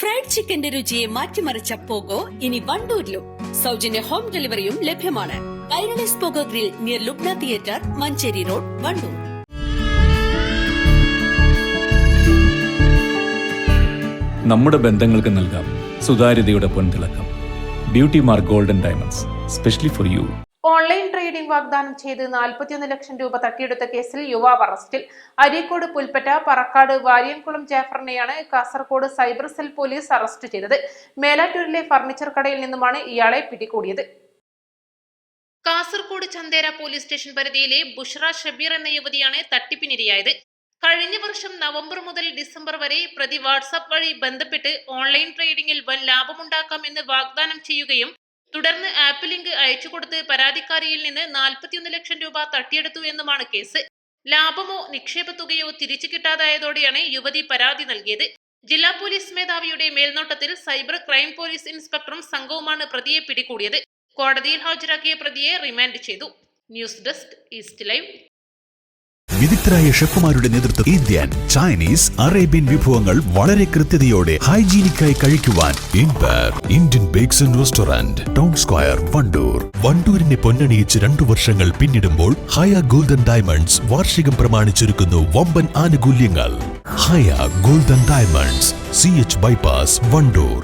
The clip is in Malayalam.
ഫ്രൈഡ് ചിക്കന്റെ രുചിയെ മാറ്റിമറിച്ച പോഗോ ഇനി വണ്ടൂരിലും. സൗജന്യ ഹോം ഡെലിവറിയും ലഭ്യമാണ്. Kairali's Pogo grill near Lubna theatre, Manjeri road, Wandoor. നമ്മുടെ ബന്ധങ്ങൾക്ക് നൽകാം സുതാര്യതയുടെ പൊൻതിളക്കം. Beauty mark golden diamonds, specially for you. Online trading വാഗ്ദാനം ചെയ്ത് 41 ലക്ഷം രൂപ തട്ടിയെടുത്ത കേസിൽ യുവാവ് അറസ്റ്റിൽ. അരീക്കോട് പുൽപ്പറ്റ പറക്കാട് വാര്യംകുളം ജാഫറിനെയാണ് Kasaragod cyber cell police arrest ചെയ്തത്. മേലാറ്റൂരിലെ ഫർണിച്ചർ കടയിൽ നിന്നുമാണ് ഇയാളെ പിടികൂടിയത്. കാസർഗോഡ് ചന്തേര പോലീസ് സ്റ്റേഷൻ പരിധിയിലെ ബുഷ്ര ഷബീർ എന്ന യുവതിയാണ് തട്ടിപ്പിനിരയായത്. കഴിഞ്ഞ വർഷം നവംബർ മുതൽ ഡിസംബർ വരെ പ്രതി വാട്സാപ്പ് വഴി ബന്ധപ്പെട്ട് ഓൺലൈൻ ട്രേഡിംഗിൽ വൻ ലാഭമുണ്ടാക്കാമെന്ന് വാഗ്ദാനം ചെയ്യുകയും തുടർന്ന് ആപ്പ് ലിങ്ക് അയച്ചുകൊടുത്ത് പരാതിക്കാരിയിൽ നിന്ന് 41 ലക്ഷം രൂപ തട്ടിയെടുത്തു എന്നുമാണ് കേസ്. ലാഭമോ നിക്ഷേപ തുകയോ തിരിച്ചു കിട്ടാതായതോടെയാണ് യുവതി പരാതി നൽകിയത്. ജില്ലാ പോലീസ് മേധാവിയുടെ മേൽനോട്ടത്തിൽ സൈബർ ക്രൈം പോലീസ് ഇൻസ്പെക്ടറും സംഘവുമാണ് പ്രതിയെ പിടികൂടിയത്. കോടതിയിൽ ഹാജരാക്കിയ പ്രതിയെ റിമാൻഡ് ചെയ്തു. News desk east live. വിദഗ്ധരായ ഷെഫുമാരുടെ നേതൃത്വം ഇന്ത്യൻ, ചൈനീസ്, അറേബ്യൻ വിഭവങ്ങൾ വളരെ കൃത്യതയോടെ ഹൈജീനിക്കായി കഴിക്കുവാൻ Indian bakes and restaurant, town square, Wandoor. വണ്ടൂരിനെ പൊന്നണിയിച്ച് 2 വർഷങ്ങൾ പിന്നിടുമ്പോൾ ഹയ ഗോൾഡൻ ഡയമണ്ട്സ് വാർഷികം പ്രമാണിച്ചൊരുക്കുന്നു വമ്പൻ ആനുകൂല്യങ്ങൾ. Haya golden diamonds, CH bypass, Wandoor.